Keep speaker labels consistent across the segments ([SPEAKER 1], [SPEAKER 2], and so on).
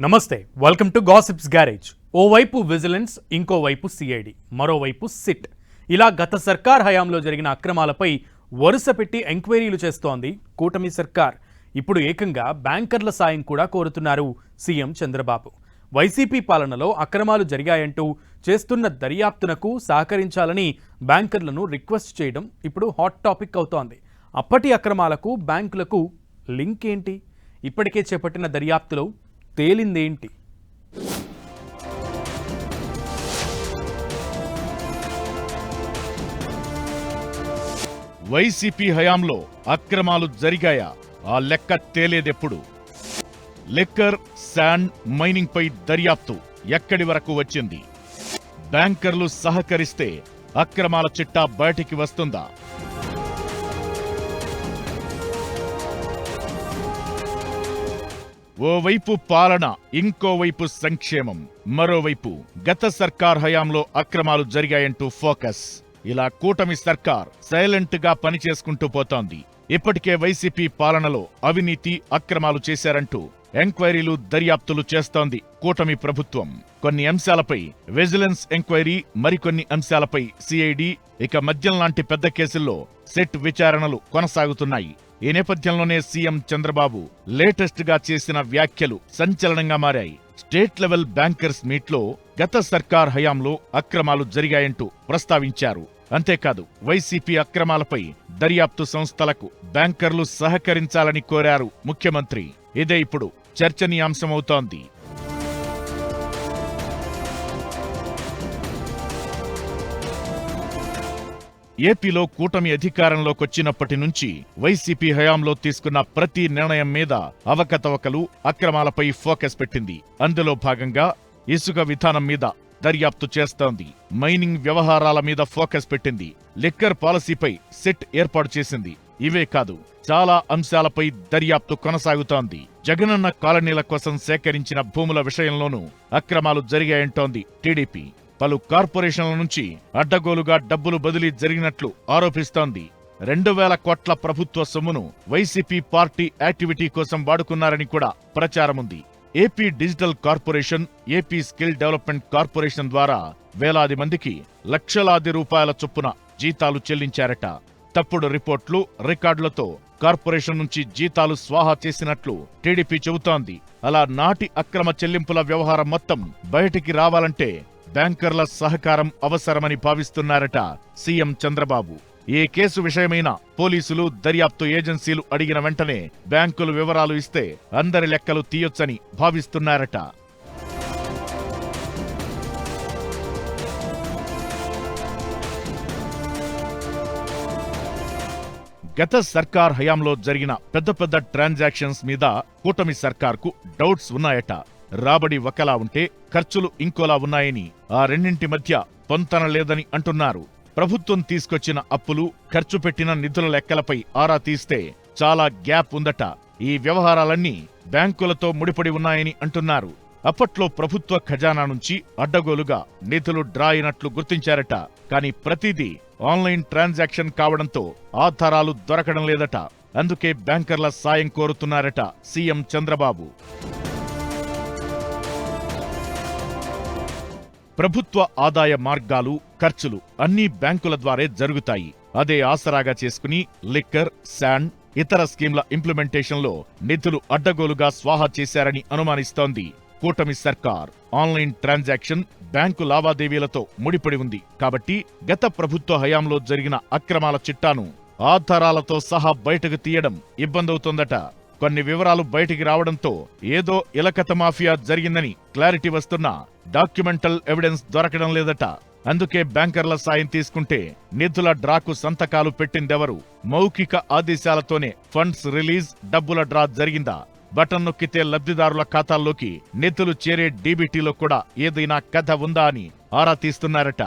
[SPEAKER 1] నమస్తే, welcome to gossips garage. ఓవైపు vigilance, ఇంకోవైపు సిఐడి, మరోవైపు సిట్. ఇలా గత సర్కార్ హయాంలో జరిగిన అక్రమాలపై వరుస పెట్టి ఎంక్వైరీలు చేస్తోంది కూటమి సర్కార్. ఇప్పుడు ఏకంగా బ్యాంకర్ల సాయం కూడా కోరుతున్నారు సీఎం చంద్రబాబు. వైసీపీ పాలనలో అక్రమాలు జరిగాయంటూ చేస్తున్న దర్యాప్తునకు సహకరించాలని బ్యాంకర్లను రిక్వెస్ట్ చేయడం ఇప్పుడు హాట్ టాపిక్ అవుతోంది. అప్పటి అక్రమాలకు బ్యాంకులకు లింక్ ఏంటి? ఇప్పటికే చేపట్టిన దర్యాప్తులో తేలిందేంటి?
[SPEAKER 2] వైసీపీ హయాంలో అక్రమాలు జరిగాయా? ఆ లెక్క తేలేదెప్పుడు? లిక్కర్, శాండ్, మైనింగ్ పై దర్యాప్తు ఎక్కడి వరకు వచ్చింది? బ్యాంకర్లు సహకరిస్తే అక్రమాల చిట్టా బయటికి వస్తుందా? ఓవైపు పాలన, ఇంకోవైపు సంక్షేమం, మరోవైపు గత సర్కార్ హయాంలో అక్రమాలు జరిగాయంటూ ఫోకస్. ఇలా కూటమి సర్కార్ సైలెంట్ గా పనిచేసుకుంటూ పోతోంది. ఇప్పటికే వైసీపీ పాలనలో అవినీతి, అక్రమాలు చేశారంటూ ఎంక్వైరీలు, దర్యాప్తులు చేస్తోంది కూటమి ప్రభుత్వం. కొన్ని అంశాలపై విజిలెన్స్ ఎంక్వైరీ, మరికొన్ని అంశాలపై సిఐడి, ఇక మద్యం లాంటి పెద్ద కేసుల్లో సెట్ విచారణలు కొనసాగుతున్నాయి. ఈ నేపథ్యంలోనే సీఎం చంద్రబాబు లేటెస్ట్ గా చేసిన వ్యాఖ్యలు సంచలనంగా మారాయి. స్టేట్ లెవెల్ బ్యాంకర్స్ మీట్లో గత సర్కార్ హయాంలో అక్రమాలు జరిగాయంటూ ప్రస్తావించారు. అంతేకాదు, వైసీపీ అక్రమాలపై దర్యాప్తు సంస్థలకు బ్యాంకర్లు సహకరించాలని కోరారు ముఖ్యమంత్రి. ఇదే ఇప్పుడు చర్చనీయాంశమవుతోంది. ఏపీలో కూటమి అధికారంలోకొచ్చినప్పటి నుంచి వైసీపీ హయాంలో తీసుకున్న ప్రతి నిర్ణయం మీద అవకతవకలు, అక్రమాలపై ఫోకస్ పెట్టింది. అందులో భాగంగా ఇసుక విధానం మీద దర్యాప్తు చేస్తోంది. మైనింగ్ వ్యవహారాల మీద ఫోకస్ పెట్టింది. లిక్కర్ పాలసీపై సెట్ ఏర్పాటు చేసింది. ఇవే కాదు, చాలా అంశాలపై దర్యాప్తు కొనసాగుతోంది. జగనన్న కాలనీల కోసం సేకరించిన భూముల విషయంలోనూ అక్రమాలు జరిగాయంటోంది టీడీపీ. పలు కార్పొరేషన్ల నుంచి అడ్డగోలుగా డబ్బులు బదిలీ జరిగినట్లు ఆరోపిస్తోంది. 2,000 కోట్ల ప్రభుత్వ సొమ్మును వైసీపీ పార్టీ యాక్టివిటీ కోసం వాడుకున్నారని కూడా ప్రచారముంది. AP digital corporation, AP skill development corporation ద్వారా వేలాది మందికి లక్షలాది రూపాయల చొప్పున జీతాలు చెల్లించారట. తప్పుడు రిపోర్ట్లు, రికార్డులతో కార్పొరేషన్ నుంచి జీతాలు స్వాహా చేసినట్లు టీడీపీ చెబుతోంది. అలా నాటి అక్రమ చెల్లింపుల వ్యవహారం మొత్తం బయటికి రావాలంటే బ్యాంకర్ల సహకారం అవసరమని భావిస్తున్నారట సీఎం చంద్రబాబు. ఏ కేసు విషయమైనా పోలీసులు, దర్యాప్తు ఏజెన్సీలు అడిగిన వెంటనే బ్యాంకులు వివరాలు ఇస్తే అందరి లెక్కలు తీయొచ్చని భావిస్తున్నారట. గత సర్కార్ హయాంలో జరిగిన పెద్ద పెద్ద ట్రాన్సాక్షన్స్ మీద కూటమి సర్కార్కు డౌట్స్ ఉన్నాయట. రాబడి ఒకలా ఉంటే ఖర్చులు ఇంకోలా ఉన్నాయని, ఆ రెండింటి మధ్య పొంతన లేదని అంటున్నారు. ప్రభుత్వం తీసుకొచ్చిన అప్పులు, ఖర్చు పెట్టిన నిధుల లెక్కలపై ఆరా తీస్తే చాలా గ్యాప్ ఉందట. ఈ వ్యవహారాలన్నీ బ్యాంకులతో ముడిపడి ఉన్నాయని అంటున్నారు. అప్పట్లో ప్రభుత్వ ఖజానా నుంచి అడ్డగోలుగా నిధులు డ్రా అయినట్లు గుర్తించారట. కానీ ప్రతిదీ ఆన్లైన్ ట్రాన్సాక్షన్ కావడంతో ఆధారాలు దొరకడం లేదట. అందుకే బ్యాంకర్ల సాయం కోరుతున్నారట సీఎం చంద్రబాబు. ప్రభుత్వ ఆదాయ మార్గాలు, ఖర్చులు అన్నీ బ్యాంకుల ద్వారే జరుగుతాయి. అదే ఆసరాగా చేసుకుని లిక్కర్, శాండ్, ఇతర స్కీంల ఇంప్లిమెంటేషన్లో నిధులు అడ్డగోలుగా స్వాహా చేశారని అనుమానిస్తోంది కూటమి సర్కార్. ఆన్లైన్ ట్రాన్సాక్షన్ బ్యాంకు లావాదేవీలతో ముడిపడి ఉంది. కాబట్టి గత ప్రభుత్వ హయాంలో జరిగిన అక్రమాల చిట్టాను ఆధారాలతో సహా బయటకు తీయడం ఇబ్బందవుతోందట. కొన్ని వివరాలు బయటికి రావడంతో ఏదో ఇలకత మాఫియా జరిగిందని క్లారిటీ వస్తున్నా డాక్యుమెంటల్ ఎవిడెన్స్ దొరకడం లేదట. అందుకే బ్యాంకర్ల సాయం తీసుకుంటే నిధుల డ్రాకు సంతకాలు పెట్టిందెవరు? మౌఖిక ఆదేశాలతోనే ఫండ్స్ రిలీజ్, డబ్బుల డ్రా జరిగిందా? బటన్ నొక్కితే లబ్ధిదారుల ఖాతాల్లోకి నిధులు చేరే డీబీటీలో కూడా ఏదైనా కథ ఉందా అని ఆరా తీస్తున్నారట.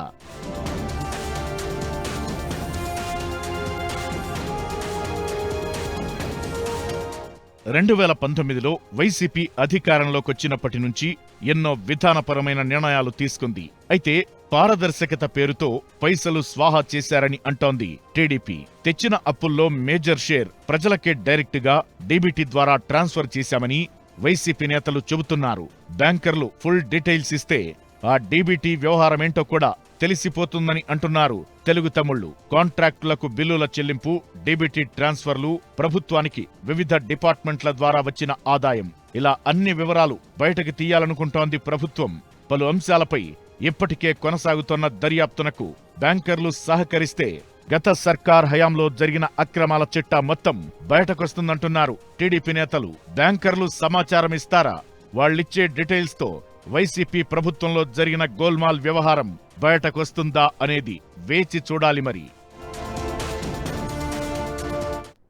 [SPEAKER 2] 2019లో వైసీపీ అధికారంలోకొచ్చినప్పటి నుంచి ఎన్నో విధానపరమైన నిర్ణయాలు తీసుకుంది. అయితే పారదర్శకత పేరుతో పైసలు స్వాహా చేశారని అంటోంది టీడీపీ. తెచ్చిన అప్పుల్లో మేజర్ షేర్ ప్రజలకే డైరెక్ట్ గా డీబీటీ ద్వారా ట్రాన్స్ఫర్ చేశామని, వైసీపీ నేతలు చెబుతున్నారు. బ్యాంకర్లు ఫుల్ డీటెయిల్స్ ఇస్తే ఆ డీబీటీ వ్యవహారమేంటో కూడా తెలిసిపోతుందని అంటున్నారు తెలుగు తమ్ముళ్లు. కాంట్రాక్టులకు బిల్లుల చెల్లింపు, డీబీటీ ట్రాన్స్ఫర్లు, ప్రభుత్వానికి వివిధ డిపార్ట్మెంట్ల ద్వారా వచ్చిన ఆదాయం, ఇలా అన్ని వివరాలు బయటకు తీయాలనుకుంటోంది ప్రభుత్వం. పలు అంశాలపై ఇప్పటికే కొనసాగుతున్న దర్యాప్తునకు బ్యాంకర్లు సహకరిస్తే గత సర్కార్ హయాంలో జరిగిన అక్రమాల చిట్టా మొత్తం బయటకొస్తుందంటున్నారు టీడీపీ నేతలు. బ్యాంకర్లు సమాచారం ఇస్తారా? వాళ్ళిచ్చే డీటెయిల్స్ తో వైసీపీ ప్రభుత్వంలో జరిగిన గోల్మాల్ వ్యవహారం బయటకొస్తుందా అనేది వేచి చూడాలి మరి.